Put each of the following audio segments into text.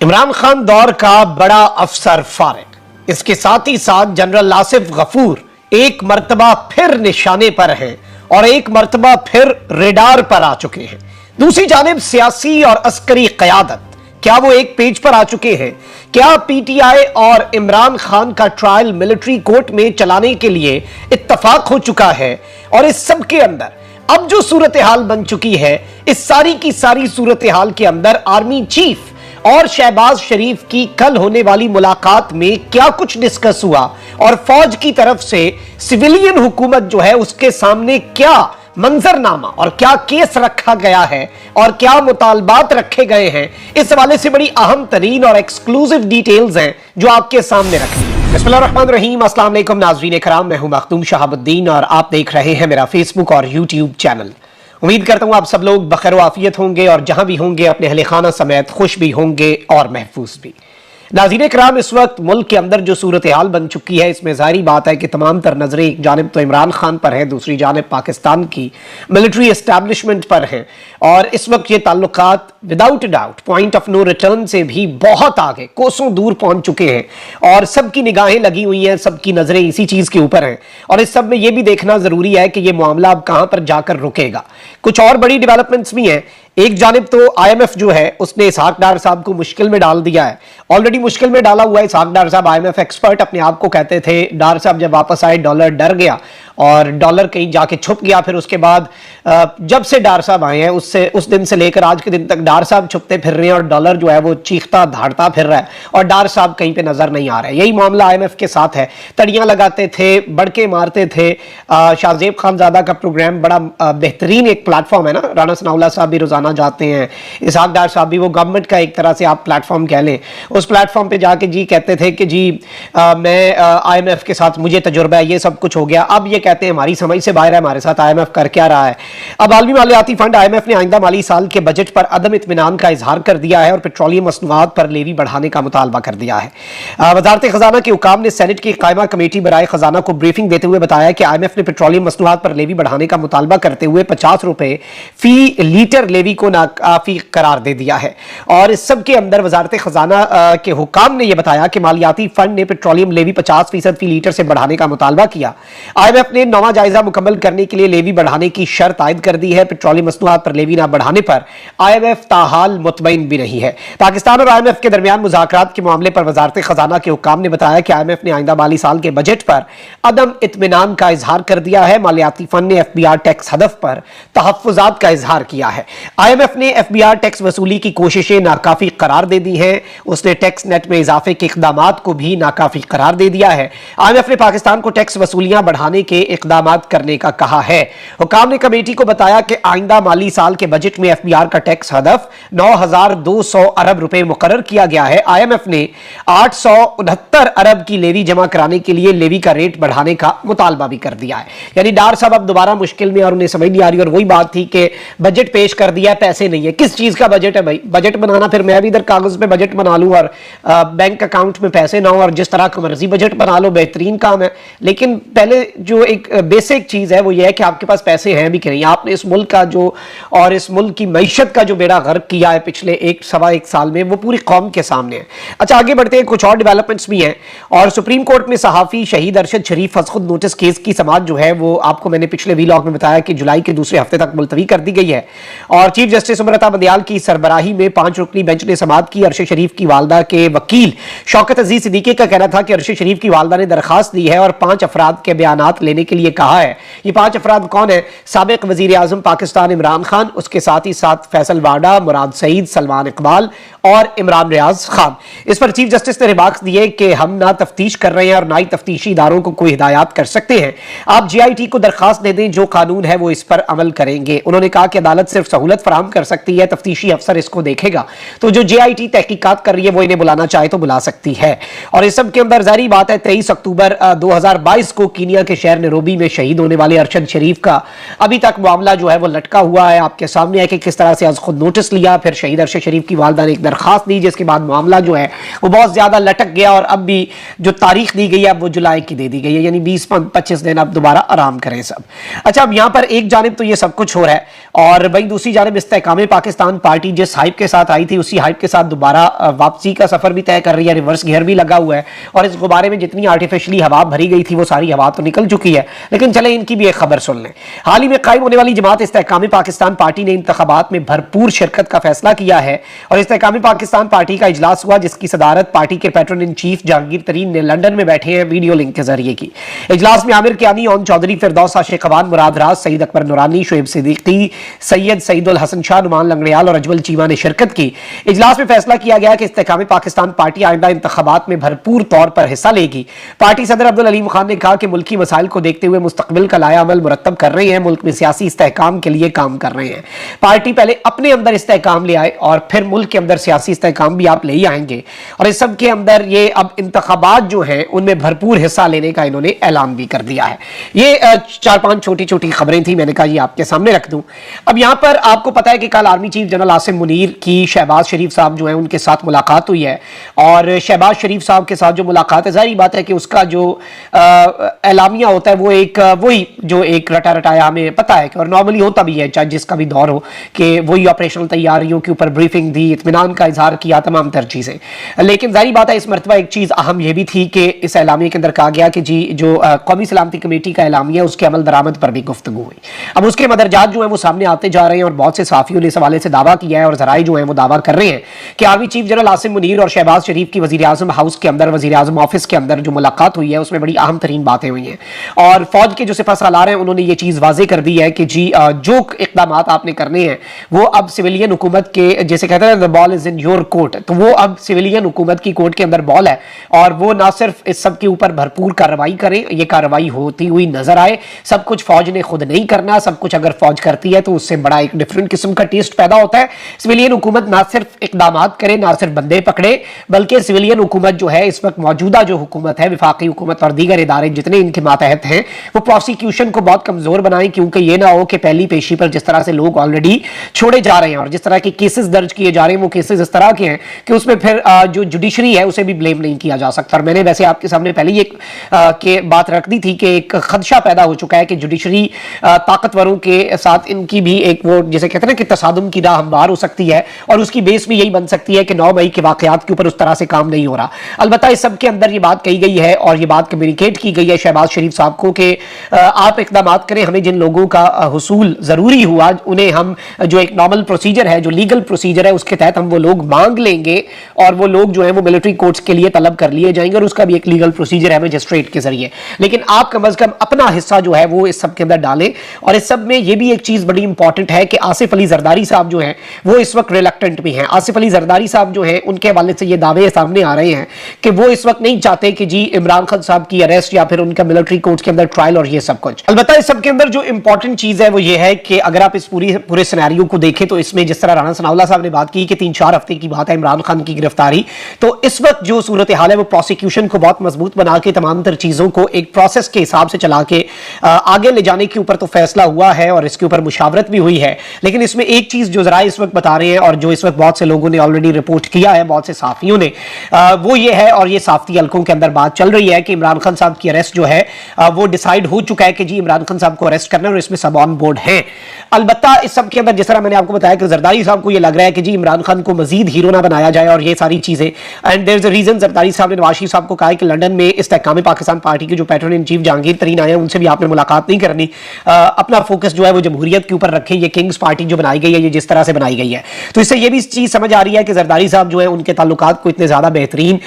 इमरान खान दौर का बड़ा अफसर फारिग, इसके साथ ही साथ जनरल आसिफ गफूर एक मर्तबा फिर निशाने पर हैं और एक मर्तबा फिर रेडार पर आ चुके हैं। दूसरी जानिब सियासी और अस्करी क़यादत, क्या वो एक पेज पर आ चुके हैं? क्या पीटीआई और इमरान खान का ट्रायल मिलिट्री कोर्ट में चलाने के लिए इत्तफाक हो चुका है? और इस सब के अंदर अब जो सूरत हाल बन चुकी है, इस सारी की सारी सूरत हाल के अंदर आर्मी चीफ और शहबाज शरीफ की कल होने वाली मुलाकात में क्या कुछ डिस्कस हुआ और फौज की तरफ से सिविलियन हुकूमत जो है उसके सामने क्या मंजरनामा और क्या केस रखा गया है और क्या मुतालबात रखे गए हैं, इस हवाले से बड़ी अहम तरीन और एक्सक्लूसिव डिटेल्स हैं जो आपके सामने रखी। बिस्मिल्लाहिर्रहमानिर्रहीम, अस्सलाम वालेकुम नाज़रीन कराम, मैं हूं मखदूम शहाबुद्दीन और आप देख रहे हैं मेरा फेसबुक और यूट्यूब चैनल। उम्मीद करता हूं आप सब लोग बखैर आफियत होंगे और जहां भी होंगे अपने अहले खाना समेत खुश भी होंगे और महफूज भी। नाज़रीन कराम, इस वक्त मुल्क के अंदर जो सूरत हाल बन चुकी है, इसमें जाहिर बात है कि तमाम तर नजरें एक जानिब तो इमरान खान पर है, दूसरी जानिब पाकिस्तान की मिलिट्री एस्टैब्लिशमेंट पर है। और इस वक्त ये ताल्लुकात without doubt point of no return से भी बहुत आगे कोसों दूर पहुंच चुके हैं और सबकी निगाहें लगी हुई हैं, सबकी नजरें इसी चीज के ऊपर हैं। और इस सब में यह भी देखना जरूरी है कि यह मामला अब कहां पर जाकर रुकेगा। कुछ और बड़ी डेवलपमेंट्स भी हैं। एक जानिब तो आईएमएफ जो है उसने इसहाक डार साहब को मुश्किल में डाल दिया है, ऑलरेडी मुश्किल में डाला हुआ है इसहाक डार साहब। आईएमएफ एक्सपर्ट अपने आप को कहते थे, डार साहब जब वापस आए डॉलर डर गया और डॉलर कहीं जाके छुप गया। फिर उसके बाद जब से डार साहब आए हैं उस दिन से लेकर आज के दिन तक डार साहब छुपते फिर रहे हैं और डॉलर जो है वो चीखता धाड़ता फिर रहा है और डार साहब कहीं पे नजर नहीं आ रहे। यही मामला आईएमएफ के साथ है। तड़ियां लगाते थे, बड़के मारते थे। शाहजेब खानजादा का प्रोग्राम बड़ा बेहतरीन एक प्लेटफॉर्म है ना, राना सनाउल्लाह साहब भी रोजाना जाते हैं, इसहाक डार साहब भी, वो गवर्नमेंट का एक तरह से आप प्लेटफॉर्म कह लें। उस प्लेटफॉर्म पे जाके जी कहते थे कि जी मैं आईएमएफ के साथ मुझे तजुर्बा है, ये सब कुछ हो गया। अब ये कहते हैं हमारी समझ से बाहर है, हमारे साथ आईएमएफ कर क्या रहा है। अब आलमी मालियाती फंड आईएमएफ ने आइंदा माली साल के बजट पर अदम इत्मीनान का इजहार कर दिया है और पेट्रोलियम मसनूआत पर लेवी बढ़ाने का मुतालबा कर दिया है। वजारत खजाना के हुकाम ने सेनेट की कायमा कमेटी बराए खजाना को ब्रीफिंग देते हुए बताया कि आईएमएफ ने पेट्रोलियम मसनूआत पर लेवी बढ़ाने का मुतालबा करते हुए 50 रुपए फी लीटर लेवी को नाकाफी करार दे दिया है। और इस सब के अंदर वजारत खजाना के हुकाम ने यह बताया कि मालियाती फंड ने पेट्रोलियम लेवी 50% फी लीटर से बढ़ाने का मुतालबा किया। आईएमएफ ने नवा जायजा मुकम्मल करने के लिए लेवी बढ़ाने की शर्त आयद कर दी है। पेट्रोलियम मसनूआत पर लेवी न बढ़ाने पर आईएमएफ ताहाल मुतमईन भी नहीं है। पाकिस्तान और आईएमएफ के दरमियान मुज़ाकरात के मामले पर वजारत खजाना के हुकाम ने बताया कि आईएमएफ ने आइंदा माली साल के बजट पर अदम इत्मीनान का इजहार कर दिया है। मालियाती फंड ने एफबीआर टैक्स हदफ पर तहफ्फुजात का इजहार किया है। आईएमएफ ने एफबीआर टैक्स वसूली की कोशिशें नाकाफी करार दे दी हैं। उसने टैक्स नेट में इजाफे के इकदामात को भी नाकाफी करार दे दिया है। आईएमएफ ने पाकिस्तान को टैक्स वसूलियां बढ़ाने के इकदामात करने का कहा है। हुकाम ने कमेटी को बताया कि आइंदा माली साल के बजट में एफबीआर का टैक्स हदफ 9,200 अरब रुपए मुकर्रर किया गया है। आईएमएफ ने 869 अरब की लेवी जमा कराने के लिए लेवी का रेट बढ़ाने का मुतालबा भी कर दिया है। यानी डार साहब अब दोबारा मुश्किल में और उन्हें समझ नहीं आ रही। और वही बात थी कि बजट पेश कर दिया, पैसे नहीं है। किस चीज का बजट है भाई? बजट बनाना, फिर मैं भी इधर कागज पे बजट बना लूं और बैंक अकाउंट में पैसे ना हो और जिस तरह का मर्जी बजट बना लो, बेहतरीन काम है। लेकिन पहले जो एक बेसिक चीज है वो ये है कि आपके पास पैसे हैं भी कि नहीं। आपने इस मुल्क का जो और इस मुल्क की मईशत का जो बेड़ा गर्क किया है पिछले सवा एक साल में, वो पूरी कौम के सामने है। अच्छा, आगे बढ़ते हैं। कुछ और डेवलपमेंट्स भी हैं और सुप्रीम कोर्ट में सहाफी शहीद अरशद शरीफ फसखुद नोटिस केस की समाअत जो है वो आपको मैंने पिछले वीलॉग में बताया कि जुलाई के दूसरे हफ्ते तक मुलतवी कर दी गई है। और चीफ जस्टिस उमरता बंदियाल की सरबराही में 5 रुकनी बेंच ने समाअत की। अरशद शरीफ की वालदा के वकील शौकत अजीज सिद्दीकी का कहना था कि अरशद शरीफ की वालदा ने दरखास्त दी है और 5 अफराद के बयानात लेने के लिए कहा है। ये 5 अफराद कौन है? साबिक वजीर आजम पाकिस्तान इमरान खान, उसके साथ ही साथ फैसल वाडा, मुराद सईद, सलमान इकबाल और इमरान रियाज खान। इस पर चीफ जस्टिस ने रिमार्क्स दिए कि हम ना तफ्तीश कर रहे हैं और ना ही तफ्तीशी इदारों को कोई हिदायत कर सकते हैं। आप जीआईटी को दरखास्त दे दें, जो कानून है वो इस पर अमल करेंगे। उन्होंने कहा कि अदालत सिर्फ सहूलत फराहम कर सकती है, तफ्तीशी अफसर इसको देखेगा। तो जो जीआईटी तहकीकात कर रही है वो इन्हें बुलाना चाहे तो बुला सकती है। और इस सब के अंदर जारी बात है 23 अक्टूबर 2022 को कीनिया के शहर नैरोबी में शहीद होने वाले अरशद शरीफ का अभी तक मामला जो है वो लटका हुआ है। आपके सामने है कि किस तरह से आज खुद नोटिस लिया, फिर शहीद अरशद शरीफ की वालदा ने एक दरखास्त दी, जिसके बाद मामला जो है वो बहुत ज्यादा लटक गया और अब भी जो तारीख दी गई है वो जुलाई की दे दी गई है, यानी 20-25 दिन अब दोबारा आराम करें सब। अच्छा, अब यहाँ पर एक जानिब तो ये सब कुछ हो रहा है और भाई दूसरी जानिब इस्तेहकाम पाकिस्तान पार्टी जिस हाइप के साथ आई थी उसी हाइप के साथ दोबारा वापसी का सफर भी तय कर रही है, रिवर्स गियर भी लगा हुआ है और इस गुब्बारे में जितनी आर्टिफिशियली हवा भरी गई थी वो सारी हवा तो निकल चुकी है। लेकिन चले इनकी भी एक खबर सुन लें। हाल ही में कायम होने वाली जमात इस्तेहकाम पाकिस्तान पार्टी ने इंतखाबात में भरपूर शिरकत का फैसला किया है और इस्तेहकाम पाकिस्तान पार्टी का इजलास हुआ जिसकी सदारत पार्टी के पैट्रन इन चीफ जहांगीर तरीन ने लंदन में बैठे हैं वीडियो लिंक के जरिए की। इजलास में आमिर कियानी, ओम चौधरी, फिरदौस आशिकवान, मुराद राज, सईद अकबर नूरानी, शुएब सिद्दीकी, सैयद सईदुल हसन शाह, नुमान लंगड़ियाल और अजमल चीमा ने शिरकत की। इजलास में फैसला किया गया कि इस्तेहकाम पाकिस्तान पार्टी आइंदा इंतखाबात में भरपूर तौर पर हिस्सा लेगी। पार्टी सदर अब्दुल अलीम खान ने कहा कि मुल्की मसाइल को देखते हुए मुस्तकबिल का लाया अमल मुरतब कर रहे हैं, मुल्क में सियासी इस्तेहकाम के लिए काम कर रहे हैं। पार्टी पहले अपने अंदर इस्तेहकाम ले आए और फिर मुल्क के अंदर सियासी इस्तेहकाम भी आप ले ही आएंगे और इस सब के अंदर ये अब इंतखाबात जो हैं उनमें भरपूर हिस्सा लेने का इन्होंने ऐलान भी कर दिया है। ये 4-5 छोटी छोटी खबरें थी, मैंने कहा ये आपके सामने रख दूं। अब यहां पर आपको पता है कि कल army chief general Asim Munir की शहबाज शरीफ साहब जो है उनके साथ मुलाकात हुई है और शहबाज शरीफ साहब के साथ जो मुलाकात है, जाहिर बात है कि उसका जो एलामिया होता है वो एक वही जो एक रटा रटाया हमें पता है कि और नॉर्मली होता भी है चाहे जिसका भी दौर हो कि वही ऑपरेशनल तैयारियों के ऊपर ब्रीफिंग दी, इत्मीनान का इजहार किया, तमाम तर चीजें। लेकिन जाहिर बात है इस मरतबा एक चीज अहम यह भी थी कि इस एलामिया के अंदर कहा गया कि जी जो कौमी सलामती कमेटी का एलामिया उसके अमल दरामद पर भी गुफ्तगू हुई। अब उसके मदरजात जो है वो सामने आते जा रहे हैं और बहुत से साफियों ने इस हवाले से दावा किया है और जराए जो है वो दावा कर रहे हैं कि army chief general Asim Munir और शहबाज शरीफ की वजीर आजम हाउस के अंदर, वजीर आजम ऑफिस के अंदर जो मुलाकात हुई है उसमें बड़ी अहम तरीन बातें हुई हैं और फौज के जो सिपह सालार हैं उन्होंने ये चीज वाजे कर दी है कि जी जो इकदाम आपने करने हैं वो अब सिविलियन हुकूमत के, जैसे कहते हैं the ball is in your court, तो वो अब सिविलियन हुकूमत की कोर्ट के अंदर बॉल है और वो ना सिर्फ इस सब के ऊपर भरपूर कार्रवाई करें, ये कार्रवाई होती हुई नजर आए। सब कुछ फौज ने खुद नहीं करना, सब कुछ अगर फौज करती है तो उससे बड़ा एक डिफरेंट किस्म का टेस्ट पैदा होता है। सिविलियन हुकूमत ना सिर्फ इकदाम करे, ना सिर्फ बंदे पकड़े, बल्कि सिविलियन हुकूमत जो है इस वक्त मौजूदा जो हुकूमत है, विफाकी हुकूमत और दीगर इदारे जितने इनके मातहत हैं, वो प्रोसिक्यूशन को बहुत कमजोर बनाएं क्योंकि ये ना हो कि पहली पेशी पर जिस तरह से लोग ऑलरेडी छोड़े जा रहे हैं और जिस तरह के केसेस दर्ज किए जा रहे हैं वो केसेस इस तरह के हैं कि उसमें फिर जो जुडिशरी है उसे भी ब्लेम नहीं किया जा सकता। और मैंने वैसे आपके सामने पहले ही एक के बात रख दी थी कि एक खदशा पैदा हो चुका है कि जुडिशरी ताकतवरों के साथ इनकी भी एक वो जैसे कहते हैं ना कि तसादुम की राह हमवार हो सकती है और उसकी बेस भी यही बन सकती है कि 9 मई के वाकयात के ऊपर उस तरह से काम नहीं हो रहा। अलबत्ता इस सब के अंदर ये बात कही गई है और ये बात कम्युनिकेट की गई है शहबाज शरीफ साहब को कि आप इकदाम करें, हमें जिन लोगों का हुसूल जरूरी हुआ उन्हें हम जो एक नॉर्मल प्रोसीजर है, जो लीगल प्रोसीजर है उसके तहत हम वो लोग मांग लेंगे और वो लोग जो है वो मिलिट्री कोर्ट्स के लिए तलब कर लिए जाएंगे और उसका भी एक लीगल प्रोसीजर है मजिस्ट्रेट के जरिए। लेकिन आप कम अज कम अपना हिस्सा जो है वो इस सब के अंदर डालें। और इस सब में ये भी एक चीज बड़ी इंपॉर्टेंट है कि आसिफ अली जरदारी साहब जो हैं वो इस वक्त रिलक्टेंट भी हैं। आसिफ अली जरदारी साहब जो हैं उनके हवाले से ये दावे सामने आ रहे हैं कि वो इस वक्त नहीं चाहते कि जी इमरान खान साहब की अरेस्ट या फिर उनका मिलिट्री कोर्ट के अंदर ट्रायल और ये सब कुछ। अलबत्ता इस सब के अंदर जो इंपॉर्टेंट चीज है वो ये है कि अगर आप इस पूरे सिनेरियो को देखें तो इसमें जिस तरह राणा सनाउल्लाह साहब ने बात की कि 3-4 हफ्ते की बात है इमरान खान की गिरफ्तारी, तो इस वक्त जो सूरत हाल है वो प्रोसिक्यूशन को बहुत मजबूत बना के तमाम तर चीजों को एक प्रोसेस के हिसाब से चला के आगे ले जाने के ऊपर तो फैसला हुआ है और इसके ऊपर मुशावरत भी हुई है। लेकिन इसमें एक चीज जो जरा इस वक्त बता रहे हैं और जो इस वक्त बहुत से लोगों ने ऑलरेडी रिपोर्ट किया है, बहुत से साफियों ने, वो ये है और ये साफती हल्कों के अंदर बात चल रही है कि इमरान खान साहब की अरेस्ट जो है वो डिसाइड हो चुका है कि जी इमरान खान साहब को अरेस्ट करना और इसमें सब ऑन बोर्ड है। अलबत्ता इस सब के अंदर जिस तरह मैंने आपको बताया कि जरदारी साहब को ये लग रहा है कि जी इमरान खान को मजीद हीरो ना बनाया जाए और ये सारी चीजें, and there is a reason. Zardari साहब ने नवाज शरीफ साहब को कहा कि लंदन में इस्तेहकाम पाकिस्तान पार्टी के जो पैट्रन इन चीफ जहांगीर तरीन आए हैं उनसे भी आपने मुलाकात नहीं करनी, अपना फोकस जो है वो जमहूरियत के ऊपर रखें, ये किंग्स पार्टी जो बनाई गई है ये जिस तरह से बनाई गई है। तो इससे ये भी चीज समझ आ रही है कि जरदारी साहब जो है उनके ताल्लुकात को इतने ज्यादा बेहतरीन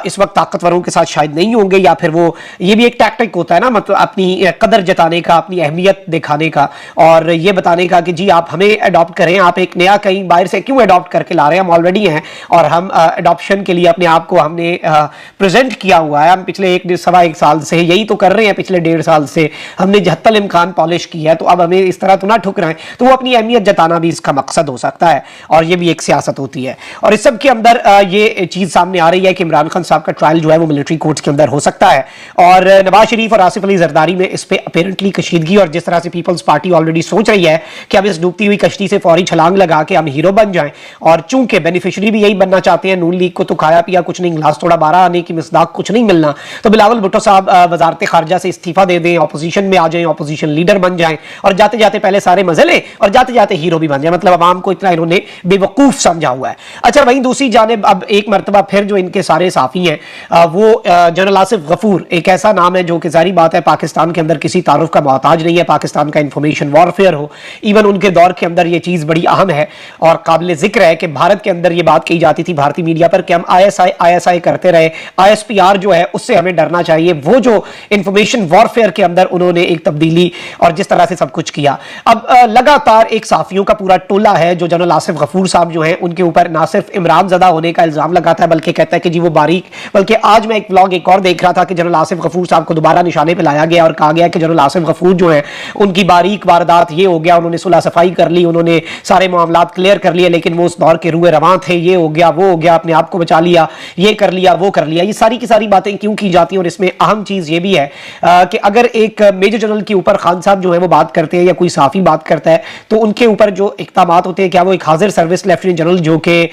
इस वक्त ताकतवरों के साथ शायद नहीं होंगे, या फिर वो ये भी एक टैक्टिक होता है ना, मतलब अपनी कदर जताने का, अपनी अहमियत दिखाने का और ये बताने का कि जी आप हमें अडॉप्ट करें, आप एक नया कहीं बाहर से क्यों अडॉप्ट करके ला रहे हैं, हम ऑलरेडी हैं और हम अडॉप्शन के लिए अपने आप को हमने प्रेजेंट किया हुआ है। हम पिछले 1-1.25 साल से यही तो कर रहे हैं, पिछले 1.5 साल से हमने जहत्तल इम्कान पॉलिश किया है, तो अब हमें इस तरह तो ना ठुकराएं। तो वो अपनी अहमियत जताना भी इसका मकसद हो सकता है और ये भी एक सियासत होती है। और इस सब के अंदर ये चीज सामने आ रही है कि इमरान खान साहब का ट्रायल जो है वो मिलिट्री कोर्ट्स के अंदर हो सकता है और नवाज शरीफ और आसिफ अली जरदारी में इस पे अपेरेंटली कशीदगी और जिस तरह से पीपल्स पार्टी ऑलरेडी सोच रही है कि अब इस डूबती हुई कश्ती से फौरी छलांग लगा के हम हीरो बन जाएं, और चूंकि बेनिफिशियरी भी यही बनना चाहते हैं, नून लीग को तो खाया पिया कुछ नहीं, गिलास थोड़ा 12 आने की मिसदाक कुछ नहीं मिलना, तो बिलावल भुट्टो साहब वजारत खारजा से इस्तीफा दे दें, ऑपोजिशन में आ जाएं, ऑपोजिशन लीडर बन जाएं और जाते जाते पहले सारे मजे लें और जाते जाते हीरो भी बन जाए, मतलब आवाम को इतना इन्होंने बेवकूफ समझा हुआ है। अच्छा, वहीं दूसरी जानिब अब एक मरतबा फिर जो इनके सारे साफी हैं वो जनरल आसिफ गफूर, एक ऐसा नाम है जो कि जारी बात है पाकिस्तान के अंदर किसी तारुफ का मोहताज नहीं है, पाकिस्तान का इंफॉर्मेशन वॉरफेयर हो, इवन उनके दौर के अंदर ये चीज बड़ी अहम है और काबिल जिक्र है कि भारत के अंदर ये बात कही जाती थी भारतीय मीडिया पर कि हम ISI करते रहे, ISPR जो है उससे हमें डरना चाहिए। वो जो इंफॉर्मेशन वॉरफेयर के अंदर उन्होंने एक तब्दीली और जिस तरह से सब कुछ किया, अब लगातार एक साफियों का पूरा टोला है जो जनरल आसिफ गफूर साहब जो हैं उनके ऊपर ना सिर्फ इमरान ज़दा होने का इल्जाम लगाता है बल्कि कहता है कि जी वो बारीक, बल्कि आज मैं एक व्लॉग एक और देख रहा था कि जनरल आसिफ गफूर साहब को दोबारा निशाने पर लाया गया और कहा गया कि जनरल आसिफ गफूर जो है उनकी बारीक वारदात ये हो गया, उन्होंने सुलह सफाई कर ली, उन्होंने सारे मामलात क्लियर कर लिए, लेकिन वो उस दौर के रूए रवां थे, ये हो गया वो हो गया, अपने आप को बचा लिया, ये कर लिया वो कर लिया। ये सारी की सारी बातें क्यों की जाती हैं? और इसमें अहम चीज ये भी है कि अगर एक मेजर जनरल के ऊपर खान साहब जो है वो बात करते हैं या कोई साफी बात करता है तो उनके ऊपर जो इक़दामात होते हैं, क्या वो एक हाजिर सर्विस लेफ्टिनेंट जनरल जो कि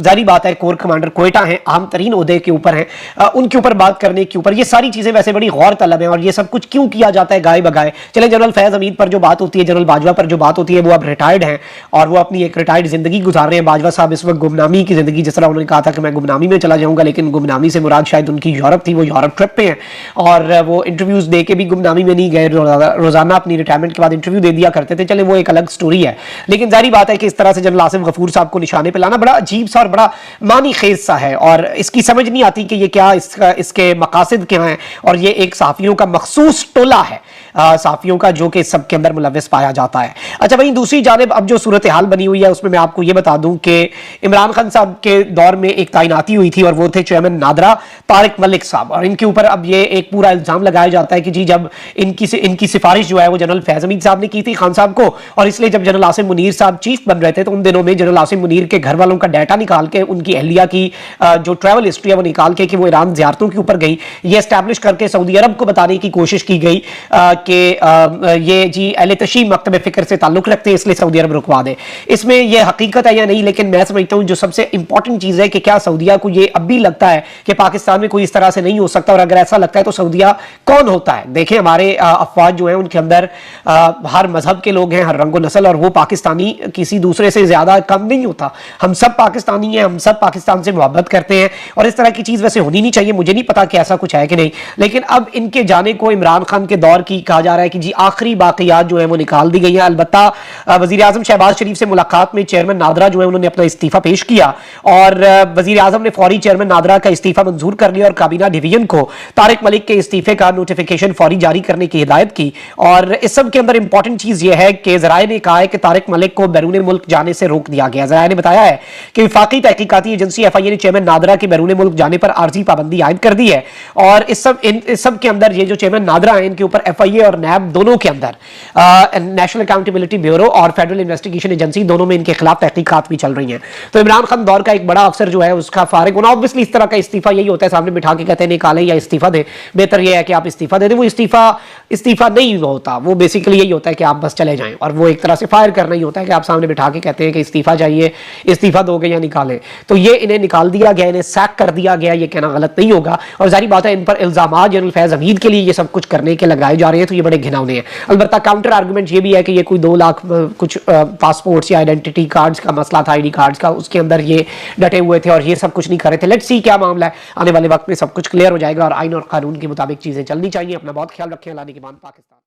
जारी बात है कोर कमांडर कोयटा है, आम तरीन ओहदे के ऊपर हैं, उनके ऊपर बात करने के ऊपर, ये सारी चीजें वैसे बड़ी गौर तलब है। और ये सब कुछ क्यों किया जाता है गाय बगाए? चले, जनरल फैज हमीद पर जो बात होती है, जनरल बाजवा पर जो बात होती है, वो अब रिटायर्ड हैं और वो अपनी एक रिटायर्ड जिंदगी गुजार रहे हैं। बाजवा साहब इस वक्त गुमनामी की जिंदगी, जिस तरह उन्होंने कहा था कि मैं गुमनामी में चला जाऊंगा, लेकिन गुमनामी से मुराद शायद उनकी यूरोप थी, वो यूरोप ट्रिप पे हैं और वो इंटरव्यूज दे के भी गुमनामी में नहीं गए, रोजाना अपनी रिटायरमेंट के बाद इंटरव्यू दे दिया करते थे। चले, वो एक अलग स्टोरी है, लेकिन जारी बात है कि इस तरह से जनरल आसिफ गफूर साहब को निशाने पर लाना बड़ा अजीब सा और बड़ा मानी खेज सा है और इसकी समझ नहीं आती कि ये क्या इसके मकासद क्या हैं। और ये एक साफियों का मखसूस टोला है साफियों का जो कि इस सब के अंदर मुलव्वस पाया जाता है। अच्छा, वहीं दूसरी जानिब अब जो सूरत हाल बनी हुई है उसमें मैं आपको ये बता दूं कि इमरान खान साहब के दौर में एक तैनाती हुई थी और वो थे चेयरमैन नादरा तारिक मलिक साहब, और इनके ऊपर अब ये एक पूरा इल्जाम लगाया जाता है कि जी जब इनकी सिफारिश जो है वो जनरल फैज हमीद साहब ने की थी खान साहब को, और इसलिए जब जनरल आसिम मुनीर साहब चीफ बन रहे थे तो उन दिनों में जनरल आसिम मुनीर के घर वालों का डाटा निकाल के उनकी अहलिया की जो ट्रैवल हिस्ट्री है वो निकाल के कि वो ईरान ज़ियारतों के ऊपर गई, ये एस्टैब्लिश करके सऊदी अरब को बताने की कोशिश की गई कि ये जी अहले तशीह मकतब फ़िक्र से ताल्लुक़ रखते हैं इसलिए सऊदी अरब रुकवा दे। इसमें यह हकीकत है या नहीं, लेकिन मैं समझता हूँ जो सबसे इंपॉर्टेंट चीज़ है कि क्या सऊदिया को ये अब भी लगता है कि पाकिस्तान में कोई इस तरह से नहीं हो सकता, और अगर ऐसा लगता है तो सऊदिया कौन होता है? देखें, हमारे अफवाज जो है उनके अंदर हर मजहब के लोग हैं, हर रंगो नस्ल, और वो पाकिस्तानी किसी दूसरे से ज़्यादा कम नहीं होता। हम सब पाकिस्तानी हैं, हम सब पाकिस्तान से मोहब्बत करते हैं और इस तरह की चीज़ वैसे होनी नहीं चाहिए। मुझे नहीं पता कि ऐसा कुछ है कि नहीं, लेकिन अब इनके जाने को इमरान खान के दौर की कहा जा रहा है कि जी आखिरी बाक़ियात जो है वो निकाल दी गई हैं। अलबत्ता वज़ीर आज़म शहबाज शरीफ से मुलाकात में चेयरमैन नादरा जो है उन्होंने अपना इस्तीफ़ा पेश किया और वज़ीर आज़म ने फौरी चेयरमैन नादरा का इस्तीफ़ा मंजूर कर लिया और काबीना डिवीजन को तारिक मलिक के इस्तीफ़े का नोटिफिकेशन फौरी जारी करने की हिदायत की। और इस सब के अंदर इंपॉर्टेंट चीज़ यह है कि ज़राए ने कहा है कि तारिक मलिक को बैरून मुल्क जाने से रोक दिया गया। ज़राए ने बताया है कि वफाकी तहकीकाती एजेंसी FIA ने चेयरमैन नादरा के बैरून मुल्क जाने पर आर्जी पाबंदी आयद कर दी है और इस सब के अंदर ये जो चेयरमैन नादरा है इनके ऊपर FIA और NAB दोनों के अंदर नेशनल अकाउंटेबिलिटी ब्यूरो और फेडरल इन्वेस्टिगेशन एजेंसी दोनों में इनके खिलाफ तहकीकात भी चल रही हैं। तो इमरान खान दौर का एक बड़ा अफसर जो है उसका फारिग होना, ऑब्वियसली इस तरह का इस्तीफा यही होता है, सामने बिठा के कहते हैं निकालें या इस्तीफा दें, बेहतर यह है कि आप इस्तीफा दे दें। वो इस्तीफा नहीं होता, वो बेसिकली यही होता है कि आप बस चले जाएं, और वो एक तरह से फायर करना ही होता है कि आप सामने बिठा के कहते हैं कि इस्तीफा चाहिए, इस्तीफा दोगे या निकालें। तो ये इन्हें निकाल दिया गया, इन्हें सैक कर दिया गया, ये कहना गलत नहीं होगा। और जारी बात है इन पर इल्जामात जनरल फैज हमीद के लिए ये सब कुछ करने के लगाए जा रहे हैं, तो ये बड़े घिनौने हैं। अलबत्ता काउंटर आर्गूमेंट ये भी है कि ये कोई 2 लाख कुछ पासपोर्ट्स या आइडेंटिटी कार्ड्स का मसला था, ID कार्ड्स का, उसके अंदर ये डटे हुए थे और ये सब कुछ नहीं कर रहे थे। लेट्स सी क्या मामला है, आने वाले वक्त में सब कुछ क्लियर हो जाएगा और आइन और कानून के मुताबिक चीजें चलनी चाहिए। अपना बहुत ख्याल रखें। अल्लाह निगहबान पाकिस्तान।